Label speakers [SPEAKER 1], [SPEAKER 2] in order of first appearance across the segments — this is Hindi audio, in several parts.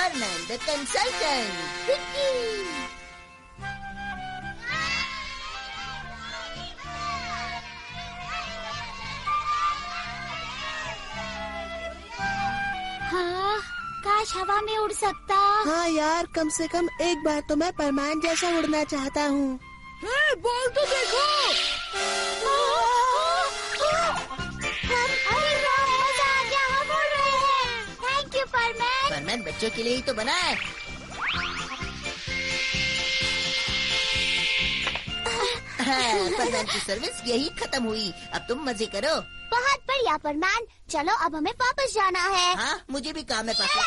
[SPEAKER 1] परमैन द कंसल्टेंट।
[SPEAKER 2] हाँ, काश हवा में उड़ सकता।
[SPEAKER 3] हाँ यार, कम से कम एक बार तो मैं परमान जैसा उड़ना चाहता हूँ।
[SPEAKER 1] बोल तो देखो।
[SPEAKER 2] मजा आ गया, हम उड़ रहे हैं। Thank you परमैन।
[SPEAKER 1] परमैन बच्चों के लिए ही तो बना है। परमैन की सर्विस यही खत्म हुई, अब तुम मजे करो।
[SPEAKER 2] बहुत बढ़िया परमैन, चलो अब हमें वापस जाना है।
[SPEAKER 1] हाँ, मुझे भी काम है पापा।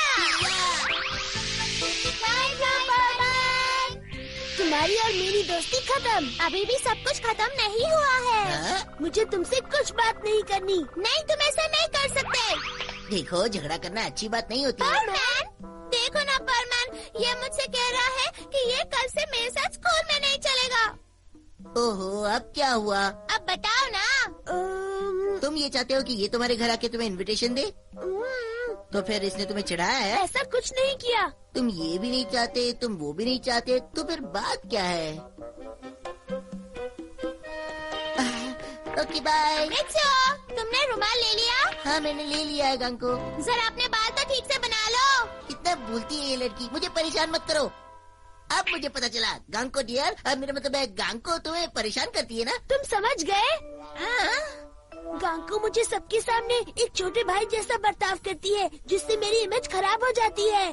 [SPEAKER 2] तुम्हारी और मेरी दोस्ती खत्म, अभी भी सब कुछ खत्म नहीं हुआ है।
[SPEAKER 1] हाँ?
[SPEAKER 3] मुझे तुमसे कुछ बात नहीं करनी।
[SPEAKER 2] नहीं, तुम ऐसा नहीं कर सकते।
[SPEAKER 1] देखो, झगड़ा करना अच्छी बात नहीं होती है।
[SPEAKER 2] परमैन, देखो ना परमैन, ये मुझसे कह रहा है कि ये कल से मेरे साथ स्कूल में नहीं चलेगा।
[SPEAKER 1] ओहो, अब क्या हुआ?
[SPEAKER 2] अब बताओ ना।
[SPEAKER 1] तुम ये चाहते हो कि ये तुम्हारे घर आके तुम्हें इनविटेशन दे? तो फिर इसने तुम्हें चिढ़ाया है?
[SPEAKER 3] ऐसा कुछ नहीं किया।
[SPEAKER 1] तुम ये भी नहीं चाहते, तुम वो भी नहीं चाहते, तो फिर बात क्या है? Okay bye.
[SPEAKER 2] तुमने रुमाल ले लिया?
[SPEAKER 1] हाँ, मैंने ले लिया है गांको।
[SPEAKER 2] जरा अपने बाल तो ठीक से बना लो।
[SPEAKER 1] कितना बोलती है ये लड़की, मुझे परेशान मत करो। अब मुझे पता चला, गांको डियर, अब मेरा मतलब है गांको तुम्हें परेशान करती है ना?
[SPEAKER 3] तुम समझ गए?
[SPEAKER 1] हाँ।
[SPEAKER 3] गांको मुझे सबके सामने एक छोटे भाई जैसा बर्ताव करती है, जिससे मेरी इमेज खराब हो जाती है।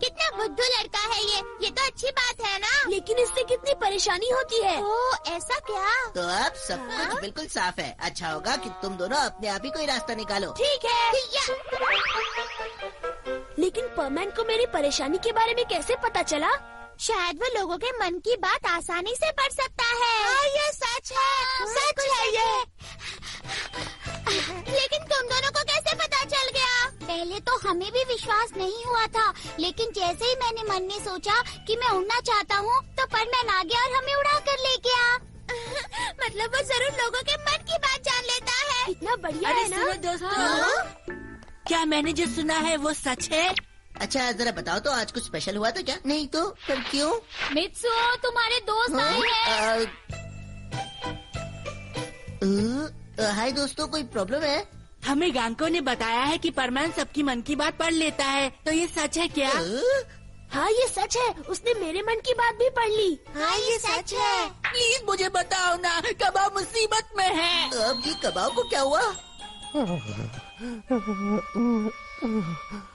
[SPEAKER 2] कितना बुद्धू लड़का है ये तो अच्छी बात है ना।
[SPEAKER 3] लेकिन इससे कितनी परेशानी होती है।
[SPEAKER 2] ओह, ऐसा क्या?
[SPEAKER 1] तो अब सब कुछ बिल्कुल साफ है। अच्छा होगा कि तुम दोनों अपने आप ही कोई रास्ता निकालो।
[SPEAKER 3] ठीक है। लेकिन परमैन को मेरी परेशानी के बारे में कैसे पता चला?
[SPEAKER 2] शायद वो लोगों के मन की बात आसानी से पढ़ सकता है। ये सच है, सच है ये। लेकिन तुम दोनों को कैसे पता चल गया? पहले तो हमें भी विश्वास नहीं हुआ था, लेकिन जैसे ही मैंने मन में सोचा कि मैं उड़ना चाहता हूँ, तो परमैन आ गया और हमें उड़ा कर ले गया। मतलब वो जरूर लोगों के मन की बात जान लेता है।
[SPEAKER 3] इतना बढ़िया है ना?
[SPEAKER 4] दोस्तों, क्या मैंने जो सुना है वो सच है?
[SPEAKER 1] अच्छा, जरा बताओ तो, आज कुछ स्पेशल हुआ था क्या? नहीं तो फिर क्यों?
[SPEAKER 2] मित्सुओ, तुम्हारे दोस्त आए हैं।
[SPEAKER 1] हाय दोस्तों, कोई प्रॉब्लम है?
[SPEAKER 4] हमें गांको ने बताया है कि परमैन सबकी मन की बात पढ़ लेता है, तो ये सच है क्या?
[SPEAKER 3] हाँ, ये सच है। उसने मेरे मन की बात भी पढ़ ली।
[SPEAKER 2] हाँ, ये सच है।
[SPEAKER 4] प्लीज मुझे बताओ ना, कबाब मुसीबत में है।
[SPEAKER 1] अब ये कबाब को क्या हुआ?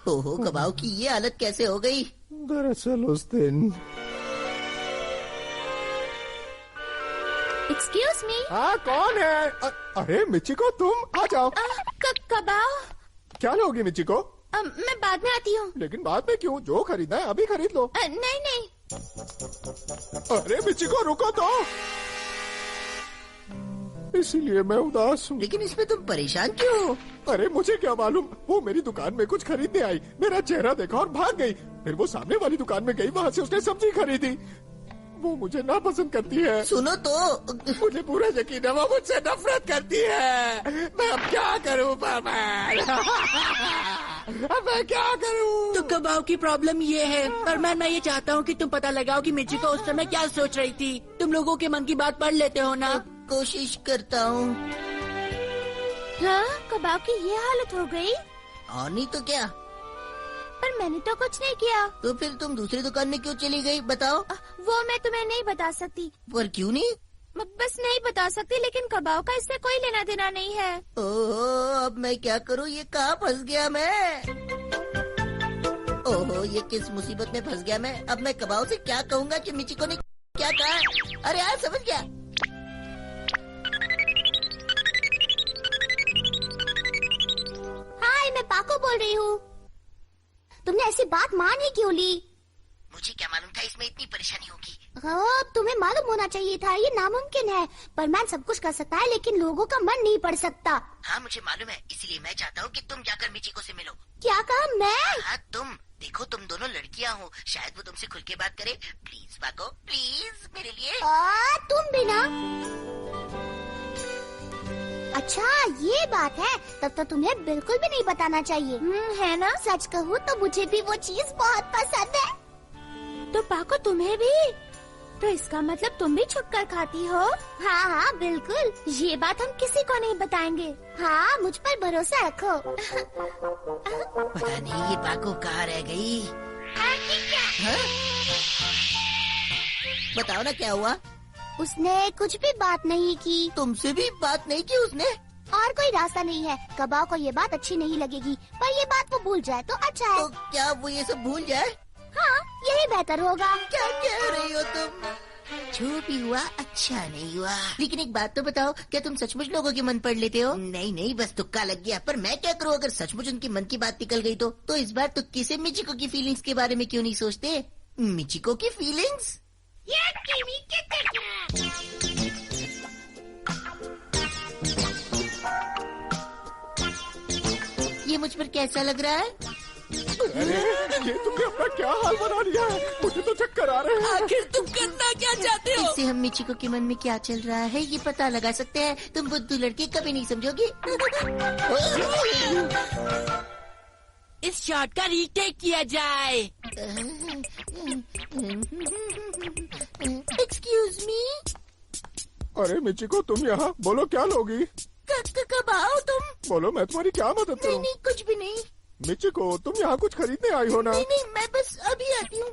[SPEAKER 1] ओहो, कबाब की ये हालत कैसे हो गई?
[SPEAKER 5] दरअसल उस दिन।
[SPEAKER 2] Excuse me.
[SPEAKER 5] हाँ, कौन है? अरे मिचिको, तुम आ जाओ।
[SPEAKER 2] कबाब?
[SPEAKER 5] क्या लोगी मिचिको?
[SPEAKER 2] मैं बाद में आती हूँ।
[SPEAKER 5] लेकिन बाद में क्यों? जो खरीदना है अभी खरीद लो।
[SPEAKER 2] नहीं।
[SPEAKER 5] अरे मिचिको, रुको तो। इसीलिए मैं उदास हूँ।
[SPEAKER 1] लेकिन इसमें तुम परेशान क्यों हो?
[SPEAKER 5] अरे मुझे क्या मालूम, वो मेरी दुकान में कुछ खरीदने आई, मेरा चेहरा देखा और भाग गई। फिर वो सामने वाली दुकान में गई, वहाँ से उसने सब्जी खरीदी। वो मुझे नापसंद करती है।
[SPEAKER 1] सुनो तो,
[SPEAKER 5] मुझे पूरा यकीन है वो मुझसे नफरत करती है। मैं अब क्या करूँ परमैन? अब मैं क्या करूँ?
[SPEAKER 4] तो कबाब की प्रॉब्लम ये है परमैन, मैं ये चाहता हूँ कि तुम पता लगाओ कि मिचिको उस समय क्या सोच रही थी। तुम लोगों के मन की बात पढ़ लेते हो ना?
[SPEAKER 1] कोशिश करता हूँ।
[SPEAKER 2] हाँ, कबाब की ये हालत हो गई।
[SPEAKER 1] और नहीं तो क्या?
[SPEAKER 2] पर मैंने तो कुछ नहीं किया।
[SPEAKER 1] तो फिर तुम दूसरी दुकान में क्यों चली गई, बताओ?
[SPEAKER 2] वो मैं तुम्हें नहीं बता सकती।
[SPEAKER 1] पर क्यों नहीं?
[SPEAKER 2] बस नहीं बता सकती, लेकिन कबाब का इससे कोई लेना देना नहीं है।
[SPEAKER 1] ओहो, अब मैं क्या करूँ? ये कहाँ फंस गया मैं? ओहो, ये किस मुसीबत में फंस गया मैं? अब मैं कबाब से क्या कहूँगा कि मिचिको ने क्या कहा? अरे यार, समझ गया।
[SPEAKER 2] हाय, मैं पाको बोल रही हूँ। तुमने ऐसी बात मान ही क्यों ली?
[SPEAKER 1] मुझे क्या मालूम था इसमें इतनी परेशानी होगी।
[SPEAKER 2] हाँ, तुम्हें मालूम होना चाहिए था, ये नामुमकिन है। परमैन सब कुछ कर सकता है, लेकिन लोगों का मन नहीं पढ़ सकता।
[SPEAKER 1] हाँ, मुझे मालूम है, इसीलिए मैं चाहता हूँ कि तुम जाकर मिचिको से मिलो।
[SPEAKER 2] क्या कहा? मैं?
[SPEAKER 1] हाँ, तुम देखो, तुम दोनों लड़कियाँ हो, शायद वो तुमसे खुल के बात करे। प्लीज पाको, प्लीज मेरे लिए।
[SPEAKER 2] तुम भी ना। अच्छा ये बात है, तब तो तुम्हें बिल्कुल भी नहीं बताना चाहिए। है ना? सच कहूँ तो मुझे भी वो चीज बहुत पसंद है।
[SPEAKER 3] तो पाको तुम्हें भी? तो इसका मतलब तुम भी छुपकर खाती हो?
[SPEAKER 2] हाँ हाँ बिल्कुल।
[SPEAKER 3] ये बात हम किसी को नहीं बताएंगे।
[SPEAKER 2] हाँ मुझ पर भरोसा रखो।
[SPEAKER 1] पता नहीं ये पाको कहाँ रह गई। हाँ? बताओ ना क्या हुआ?
[SPEAKER 2] उसने कुछ भी बात नहीं की।
[SPEAKER 1] तुमसे भी बात नहीं की उसने?
[SPEAKER 2] और कोई रास्ता नहीं है। कबाव को ये बात अच्छी नहीं लगेगी, पर ये बात वो भूल जाए तो अच्छा है।
[SPEAKER 1] तो क्या वो ये सब भूल जाए?
[SPEAKER 2] हाँ यही बेहतर होगा।
[SPEAKER 1] क्या कह रही हो तुम? जो भी हुआ अच्छा नहीं हुआ। लेकिन एक बात तो बताओ, क्या तुम सचमुच लोगों के मन पढ़ लेते हो? नहीं नहीं, बस तुक्का लग गया। पर मैं क्या करूँ अगर सचमुच उनके मन की बात निकल गई तो इस बार तुक्के से मिचिको की फीलिंग्स के बारे में क्यों नहीं सोचते? मिचिको की फीलिंग्स? ये मुझ पर कैसा लग रहा है?
[SPEAKER 5] अरे ये तुमने अपना क्या हाल बना लिया है? मुझे तो चक्कर आ रहे हैं।
[SPEAKER 4] आखिर तुम करना क्या चाहते हो?
[SPEAKER 1] इससे हम मिचिको के मन में क्या चल रहा है ये पता लगा सकते हैं। तुम बुद्धू लड़के कभी नहीं समझोगे।
[SPEAKER 4] इस शॉट का रीटेक किया जाए।
[SPEAKER 1] Excuse me.
[SPEAKER 5] अरे मिचिको तुम यहाँ, बोलो क्या लोगी?
[SPEAKER 1] कब आओ तुम?
[SPEAKER 5] बोलो मैं तुम्हारी क्या मदद
[SPEAKER 1] नहीं
[SPEAKER 5] करूँ?
[SPEAKER 1] नहीं कुछ भी नहीं।
[SPEAKER 5] मिचिको तुम यहाँ कुछ खरीदने आई हो ना?
[SPEAKER 1] नहीं नहीं मैं बस अभी आती हूँ।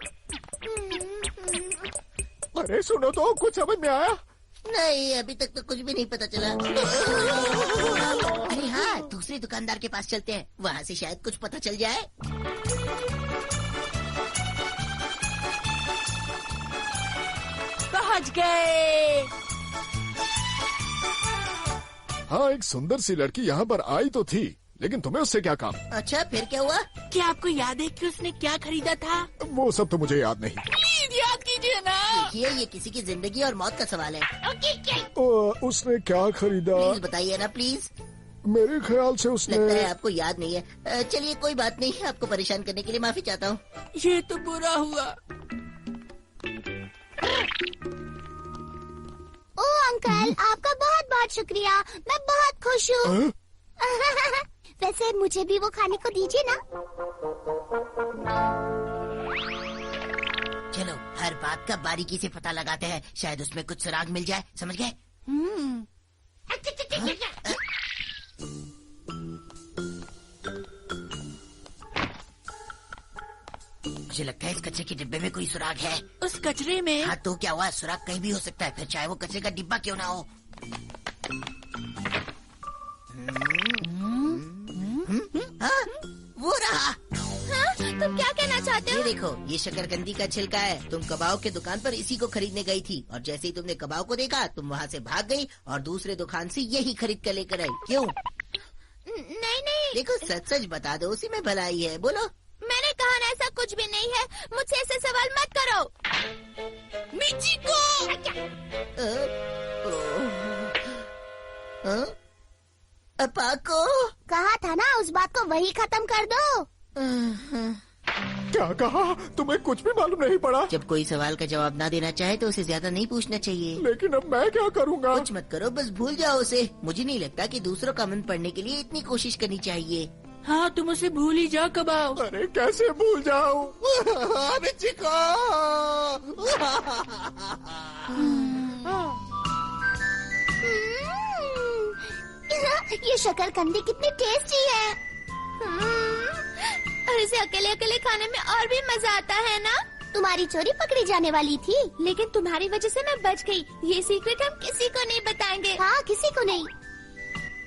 [SPEAKER 5] अरे सुनो तो, कुछ समझ में आया?
[SPEAKER 1] नहीं अभी तक तो कुछ भी नहीं पता चला। अरे हाँ, दूसरे दुकानदार के पास चलते हैं, वहाँ से शायद कुछ पता चल जाए।
[SPEAKER 4] पहुँच गए।
[SPEAKER 5] हाँ एक सुंदर सी लड़की यहाँ पर आई तो थी, लेकिन तुम्हें उससे क्या काम?
[SPEAKER 1] अच्छा फिर क्या हुआ?
[SPEAKER 4] क्या आपको याद है कि उसने क्या खरीदा था?
[SPEAKER 5] वो सब तो मुझे याद नहीं।
[SPEAKER 4] प्लीज याद कीजिए ना।
[SPEAKER 1] देखिए ये किसी की जिंदगी और मौत का सवाल है।
[SPEAKER 5] उसने क्या खरीदा?
[SPEAKER 1] प्लीज बताइए ना प्लीज।
[SPEAKER 5] मेरे ख्याल से उसने...
[SPEAKER 1] लगता है आपको याद नहीं है। चलिए कोई बात नहीं, आपको परेशान करने के लिए माफी चाहता हूँ।
[SPEAKER 4] ये तो बुरा हुआ।
[SPEAKER 2] ओ अंकल आपका बहुत बहुत शुक्रिया, मैं बहुत खुश हूँ। वैसे मुझे भी वो खाने को दीजिए ना।
[SPEAKER 1] चलो हर बात का बारीकी से पता लगाते हैं, शायद उसमें कुछ सुराग मिल जाए। समझ गए? मुझे लगता है इस कचरे के डिब्बे में कोई सुराग है।
[SPEAKER 4] उस कचरे में?
[SPEAKER 1] हाँ तो क्या हुआ, सुराग कहीं भी हो सकता है, फिर चाहे वो कचरे का डिब्बा क्यों ना हो। हाँ, वो रहा।
[SPEAKER 3] हाँ? तुम क्या कहना चाहते हो?
[SPEAKER 1] ये देखो, ये शकरकंदी का छिलका है। तुम कबाव के दुकान पर इसी को खरीदने गई थी और जैसे ही तुमने कबाव को देखा तुम वहाँ से भाग गई और दूसरे दुकान से यही खरीद कर लेकर आई। क्यों?
[SPEAKER 3] नहीं नहीं,
[SPEAKER 1] देखो सच सच बता दो, उसी में भलाई है। बोलो।
[SPEAKER 3] मैंने कहा ना ऐसा कुछ भी नहीं है। मुझसे ऐसे सवाल मत करो।
[SPEAKER 4] मिचिको!
[SPEAKER 1] पाको
[SPEAKER 2] कहा था ना उस बात को वही खत्म कर दो।
[SPEAKER 5] क्या कहा? तुम्हें कुछ भी मालूम नहीं पड़ा?
[SPEAKER 1] जब कोई सवाल का जवाब ना देना चाहे तो उसे ज्यादा नहीं पूछना चाहिए।
[SPEAKER 5] लेकिन अब मैं क्या करूँगा?
[SPEAKER 1] कुछ मत करो, बस भूल जाओ उसे। मुझे नहीं लगता कि दूसरों का मन पढ़ने के लिए इतनी कोशिश करनी चाहिए।
[SPEAKER 4] हाँ तुम उसे भूल ही जाओ कबाव।
[SPEAKER 5] अरे कैसे भूल जाऊँ?
[SPEAKER 2] ये शकरकंदी कितनी टेस्टी है।
[SPEAKER 3] और इसे अकेले अकेले खाने में और भी मजा आता है ना?
[SPEAKER 2] तुम्हारी चोरी पकड़ी जाने वाली थी,
[SPEAKER 3] लेकिन तुम्हारी वजह से मैं बच गई। ये सीक्रेट हम किसी को नहीं बताएंगे।
[SPEAKER 2] हाँ किसी को नहीं।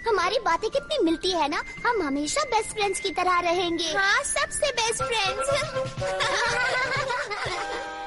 [SPEAKER 2] हमारी बातें कितनी मिलती है ना, हम हमेशा बेस्ट फ्रेंड्स की तरह रहेंगे।
[SPEAKER 3] हाँ सबसे बेस्ट फ्रेंड्स।